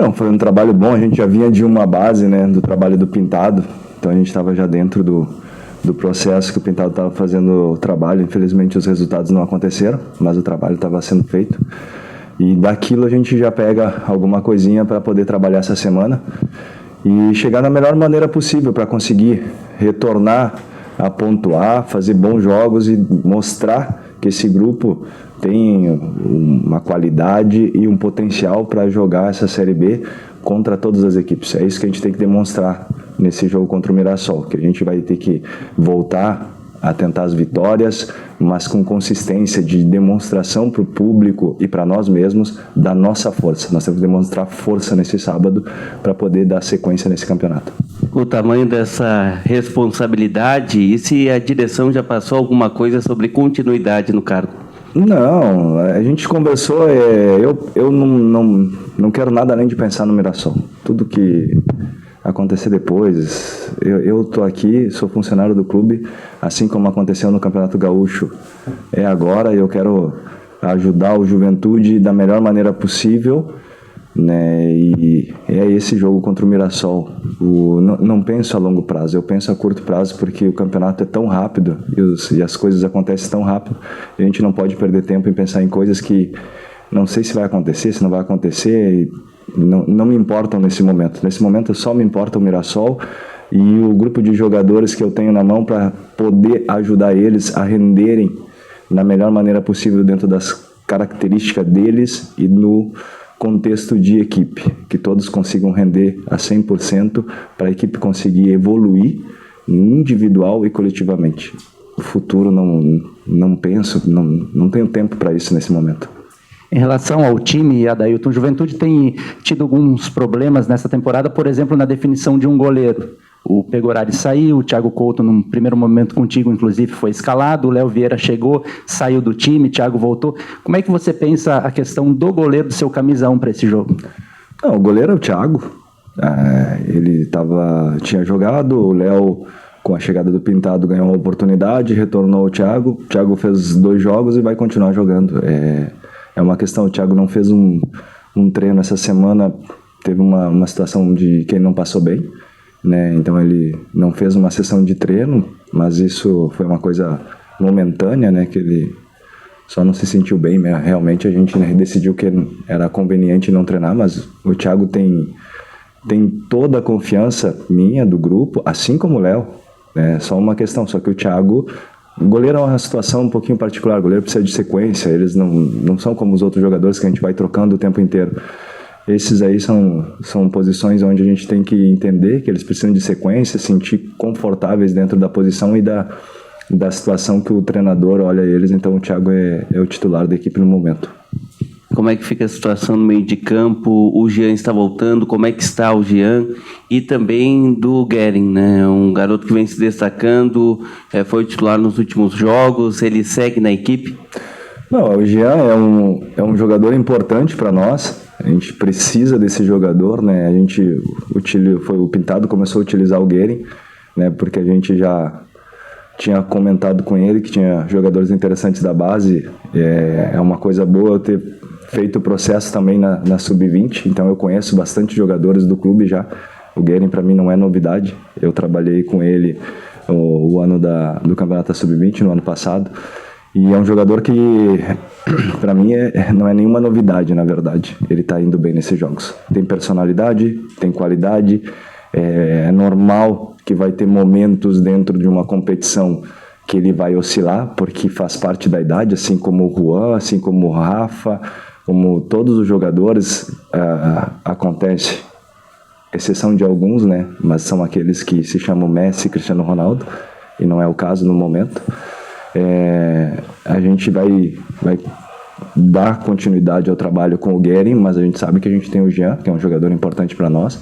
Não, foi um trabalho bom, a gente já vinha de uma base, né, do trabalho do Pintado, então a gente estava já dentro do processo que o Pintado estava fazendo o trabalho. Infelizmente os resultados não aconteceram, mas o trabalho estava sendo feito. E daquilo a gente já pega alguma coisinha para poder trabalhar essa semana e chegar da melhor maneira possível para conseguir retornar a pontuar, fazer bons jogos e mostrar que esse grupo tem uma qualidade e um potencial para jogar essa Série B contra todas as equipes. É isso que a gente tem que demonstrar nesse jogo contra o Mirassol, que a gente vai ter que voltar a tentar as vitórias, mas com consistência de demonstração para o público e para nós mesmos da nossa força. Nós temos que demonstrar força nesse sábado para poder dar sequência nesse campeonato. O tamanho dessa responsabilidade, e se a direção já passou alguma coisa sobre continuidade no cargo? Não, a gente conversou, eu não quero nada além de pensar no Mirassol. Tudo que acontecer depois, eu estou aqui, sou funcionário do clube, assim como aconteceu no Campeonato Gaúcho, é agora. Eu quero ajudar o Juventude da melhor maneira possível, né? E é esse jogo contra o Mirassol. Não penso a longo prazo, eu penso a curto prazo, porque o campeonato é tão rápido e as coisas acontecem tão rápido, a gente não pode perder tempo em pensar em coisas que não sei se vai acontecer, se não vai acontecer. Não me importam nesse momento. Nesse momento só me importa o Mirassol e o grupo de jogadores que eu tenho na mão para poder ajudar eles a renderem da melhor maneira possível dentro das características deles e no contexto de equipe, que todos consigam render a 100% para a equipe conseguir evoluir individual e coletivamente. O futuro não penso, não tenho tempo para isso nesse momento. Em relação ao time, Adailton, o Juventude tem tido alguns problemas nessa temporada, por exemplo, na definição de um goleiro. O Pegorari saiu, o Thiago Couto, num primeiro momento contigo, inclusive, foi escalado, o Léo Vieira chegou, saiu do time, o Thiago voltou. Como é que você pensa a questão do goleiro, do seu camisa 1 para esse jogo? Não, o goleiro é o Thiago. Ele tinha jogado, o Léo, com a chegada do Pintado, ganhou uma oportunidade, retornou o Thiago. O Thiago fez 2 jogos e vai continuar jogando. É uma questão, o Thiago não fez um treino essa semana, teve uma situação de que ele não passou bem, né? Então ele não fez uma sessão de treino, mas isso foi uma coisa momentânea, né? Que ele só não se sentiu bem, né? Realmente a gente, né, decidiu que era conveniente não treinar, mas o Thiago tem toda a confiança minha, do grupo, assim como o Léo, né? Só uma questão, só que o Thiago... O goleiro é uma situação um pouquinho particular, o goleiro precisa de sequência, eles não são como os outros jogadores que a gente vai trocando o tempo inteiro. Esses aí são posições onde a gente tem que entender que eles precisam de sequência, sentir confortáveis dentro da posição e da situação que o treinador olha eles. Então o Thiago é o titular da equipe no momento. Como é que fica a situação no meio de campo? O Jean está voltando, como é que está o Jean? E também do Guerin, né? Um garoto que vem se destacando, foi titular nos últimos jogos, ele segue na equipe? Não, o Jean é um jogador importante para nós, a gente precisa desse jogador, né? O Pintado começou a utilizar o Guerin, né? Porque a gente já tinha comentado com ele que tinha jogadores interessantes da base. É uma coisa boa eu ter feito o processo também na Sub-20, então eu conheço bastante jogadores do clube já. O Guerin para mim não é novidade, eu trabalhei com ele o ano do Campeonato Sub-20, no ano passado, e é um jogador que para mim não é nenhuma novidade, na verdade. Ele está indo bem nesses jogos, tem personalidade, tem qualidade, é normal que vai ter momentos dentro de uma competição que ele vai oscilar, porque faz parte da idade, assim como o Juan, assim como o Rafa, como todos os jogadores. Acontece, exceção de alguns, né? Mas são aqueles que se chamam Messi e Cristiano Ronaldo, e não é o caso no momento. A gente vai dar continuidade ao trabalho com o Guerin, mas a gente sabe que a gente tem o Jean, que é um jogador importante para nós,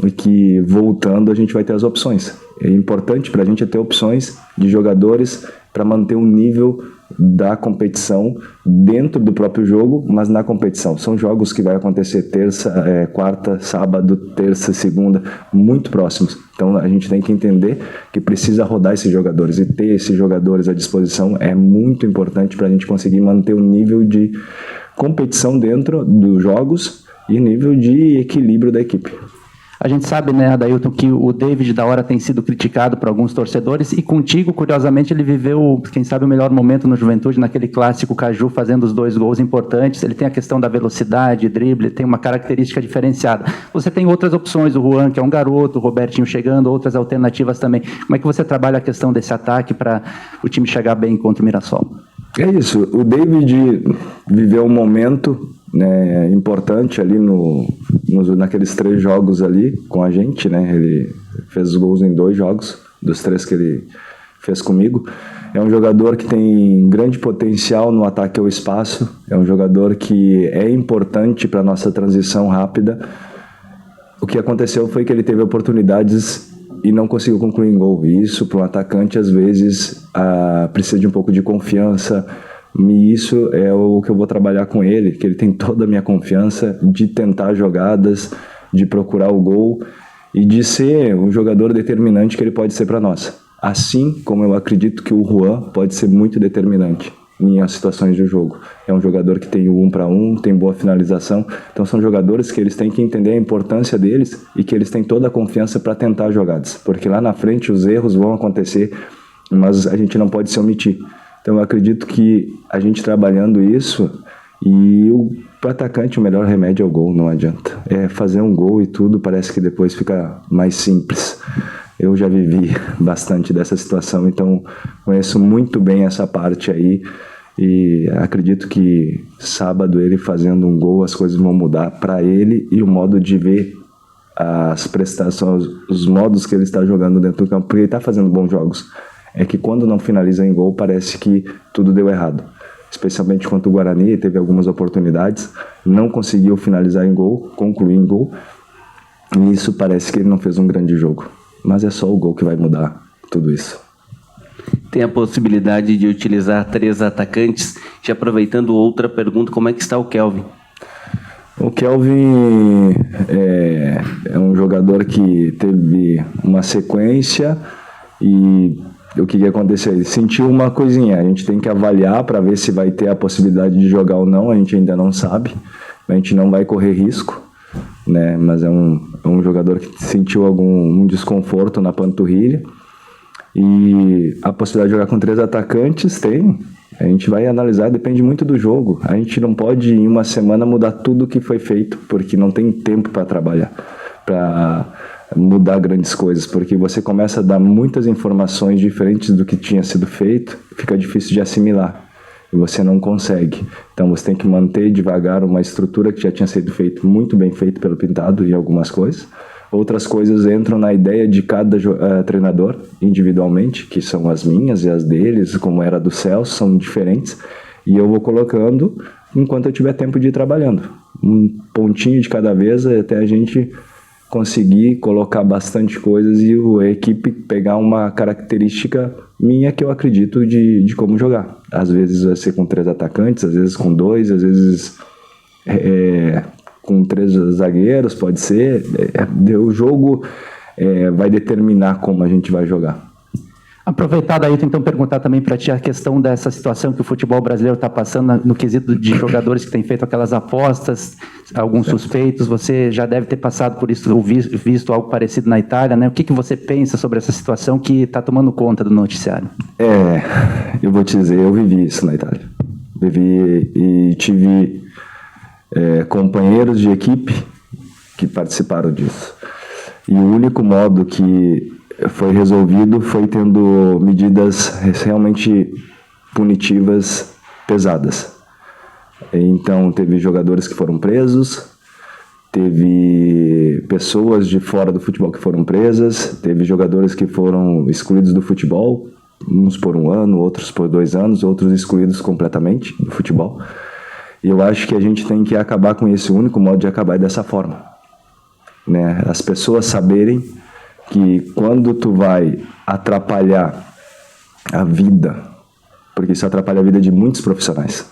e que voltando a gente vai ter as opções. É importante para a gente ter opções de jogadores para manter o nível da competição dentro do próprio jogo, mas na competição. São jogos que vai acontecer terça, quarta, sábado, terça, segunda, muito próximos. Então a gente tem que entender que precisa rodar esses jogadores, e ter esses jogadores à disposição é muito importante para a gente conseguir manter o nível de competição dentro dos jogos e nível de equilíbrio da equipe. A gente sabe, né, Adailton, que o David da Hora tem sido criticado por alguns torcedores e contigo, curiosamente, ele viveu, quem sabe, o melhor momento no Juventude, naquele clássico Caju, fazendo os 2 gols importantes. Ele tem a questão da velocidade, drible, tem uma característica diferenciada. Você tem outras opções, o Juan, que é um garoto, o Robertinho chegando, outras alternativas também. Como é que você trabalha a questão desse ataque para o time chegar bem contra o Mirassol? É isso, o David viveu um momento, né, importante ali naqueles 3 jogos ali com a gente, né? Ele fez os gols em 2 jogos, dos 3 que ele fez comigo. É um jogador que tem grande potencial no ataque ao espaço, é um jogador que é importante para a nossa transição rápida. O que aconteceu foi que ele teve oportunidades e não conseguiu concluir em gol. E isso, para um atacante, às vezes, precisa de um pouco de confiança. E isso é o que eu vou trabalhar com ele, que ele tem toda a minha confiança de tentar jogadas, de procurar o gol e de ser um jogador determinante que ele pode ser para nós. Assim como eu acredito que o Juan pode ser muito determinante em situações de jogo. É um jogador que tem o 1 para 1, tem boa finalização. Então são jogadores que eles têm que entender a importância deles e que eles têm toda a confiança para tentar jogadas. Porque lá na frente os erros vão acontecer, mas a gente não pode se omitir. Então eu acredito que a gente trabalhando isso, e para o atacante o melhor remédio é o gol, não adianta. É fazer um gol e tudo parece que depois fica mais simples. Eu já vivi bastante dessa situação, então conheço muito bem essa parte aí e acredito que sábado ele fazendo um gol as coisas vão mudar para ele e o modo de ver as prestações, os modos que ele está jogando dentro do campo, porque ele está fazendo bons jogos. É que quando não finaliza em gol parece que tudo deu errado. Especialmente contra o Guarani, teve algumas oportunidades, não conseguiu finalizar em gol, concluir em gol, e isso parece que ele não fez um grande jogo. Mas é só o gol que vai mudar tudo isso. Tem a possibilidade de utilizar 3 atacantes. Já aproveitando outra pergunta, como é que está o Kelvin? O Kelvin é um jogador que teve uma sequência e o que aconteceu? Ele sentiu uma coisinha, a gente tem que avaliar para ver se vai ter a possibilidade de jogar ou não, a gente ainda não sabe, a gente não vai correr risco, né? Mas é um jogador que sentiu algum desconforto na panturrilha e a possibilidade de jogar com 3 atacantes tem, a gente vai analisar, depende muito do jogo, a gente não pode em uma semana mudar tudo o que foi feito, porque não tem tempo para trabalhar, para mudar grandes coisas, porque você começa a dar muitas informações diferentes do que tinha sido feito, fica difícil de assimilar e você não consegue. Então você tem que manter devagar uma estrutura que já tinha sido feito muito bem feito pelo Pintado em algumas coisas. Outras coisas entram na ideia de cada treinador individualmente, que são as minhas e as deles, como era do Celso, são diferentes, e eu vou colocando enquanto eu tiver tempo de ir trabalhando. Um pontinho de cada vez até a gente conseguir colocar bastante coisas e a equipe pegar uma característica minha que eu acredito de como jogar. Às vezes vai ser com 3 atacantes, às vezes com 2, às vezes com 3 zagueiros, pode ser. O jogo vai determinar como a gente vai jogar. Aproveitar daí, então, perguntar também para ti a questão dessa situação que o futebol brasileiro está passando no quesito de jogadores que têm feito aquelas apostas, alguns suspeitos. Você já deve ter passado por isso, ou visto algo parecido na Itália, né? O que você pensa sobre essa situação que está tomando conta do noticiário? Eu vou te dizer, eu vivi isso na Itália. Vivi e tive companheiros de equipe que participaram disso. E o único modo que foi resolvido foi tendo medidas realmente punitivas pesadas. Então teve jogadores que foram presos, teve pessoas de fora do futebol que foram presas, teve jogadores que foram excluídos do futebol, uns por 1 ano, outros por 2 anos, outros excluídos completamente do futebol. E eu acho que a gente tem que acabar com esse único modo de acabar dessa forma, né? As pessoas saberem que quando tu vai atrapalhar a vida, porque isso atrapalha a vida de muitos profissionais,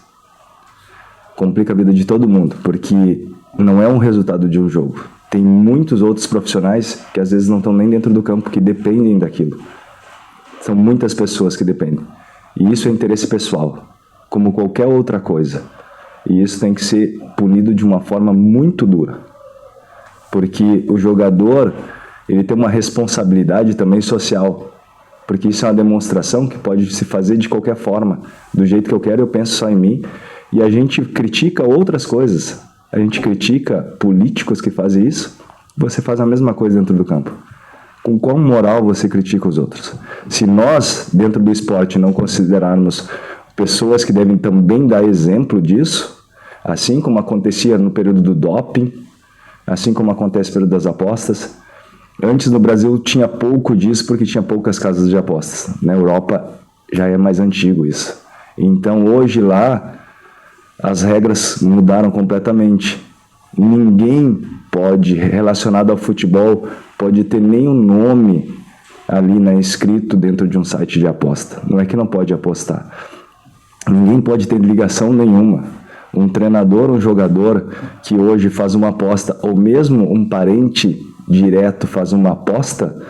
complica a vida de todo mundo, porque não é um resultado de um jogo. Tem muitos outros profissionais que às vezes não estão nem dentro do campo, que dependem daquilo. São muitas pessoas que dependem. E isso é interesse pessoal, como qualquer outra coisa. E isso tem que ser punido de uma forma muito dura. Porque o jogador, ele tem uma responsabilidade também social. Porque isso é uma demonstração que pode se fazer de qualquer forma. Do jeito que eu quero, eu penso só em mim. E a gente critica outras coisas. A gente critica políticos que fazem isso. Você faz a mesma coisa dentro do campo. Com qual moral você critica os outros? Se nós, dentro do esporte, não considerarmos pessoas que devem também dar exemplo disso, assim como acontecia no período do doping, assim como acontece no período das apostas. Antes no Brasil tinha pouco disso porque tinha poucas casas de apostas. Na Europa já é mais antigo isso. Então hoje lá as regras mudaram completamente. Ninguém pode, relacionado ao futebol, pode ter nenhum nome ali escrito dentro de um site de aposta. Não é que não pode apostar. Ninguém pode ter ligação nenhuma. Um treinador, um jogador que hoje faz uma aposta, ou mesmo um parente direto faz uma aposta,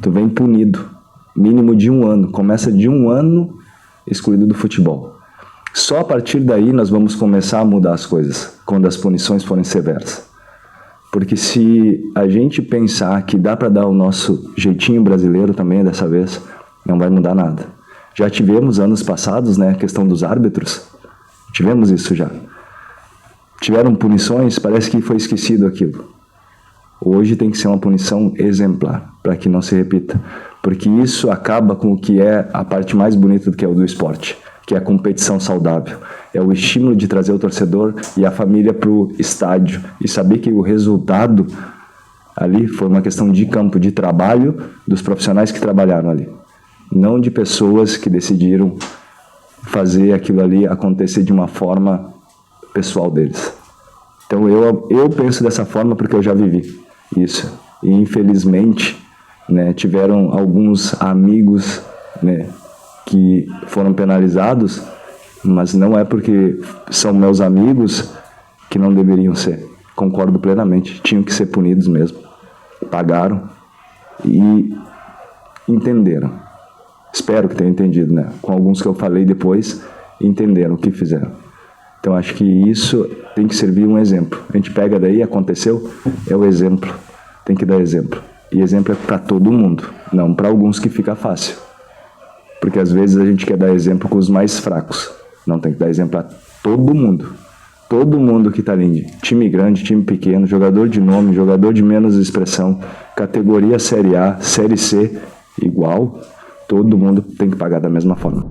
tu vem punido. Mínimo de 1 ano. Começa de 1 ano excluído do futebol. Só a partir daí nós vamos começar a mudar as coisas, quando as punições forem severas. Porque se a gente pensar que dá para dar o nosso jeitinho brasileiro também dessa vez, não vai mudar nada. Já tivemos anos passados, a questão dos árbitros. Tivemos isso já. Tiveram punições, parece que foi esquecido aquilo. Hoje tem que ser uma punição exemplar, para que não se repita. Porque isso acaba com o que é a parte mais bonita do que é o do esporte, que é a competição saudável. É o estímulo de trazer o torcedor e a família para o estádio e saber que o resultado ali foi uma questão de campo, de trabalho dos profissionais que trabalharam ali. Não de pessoas que decidiram fazer aquilo ali acontecer de uma forma pessoal deles. Então eu penso dessa forma porque eu já vivi isso. E infelizmente, tiveram alguns amigos, que foram penalizados, mas não é porque são meus amigos que não deveriam ser. Concordo plenamente. Tinham que ser punidos mesmo. Pagaram e entenderam. Espero que tenham entendido, Com alguns que eu falei depois, entenderam o que fizeram. Então, acho que isso tem que servir um exemplo. A gente pega daí, aconteceu, é o exemplo. Tem que dar exemplo. E exemplo é para todo mundo, não para alguns que fica fácil. Porque às vezes a gente quer dar exemplo com os mais fracos. Não, tem que dar exemplo a todo mundo. Todo mundo que está ali. Time grande, time pequeno, jogador de nome, jogador de menos expressão, categoria Série A, Série C, igual. Todo mundo tem que pagar da mesma forma.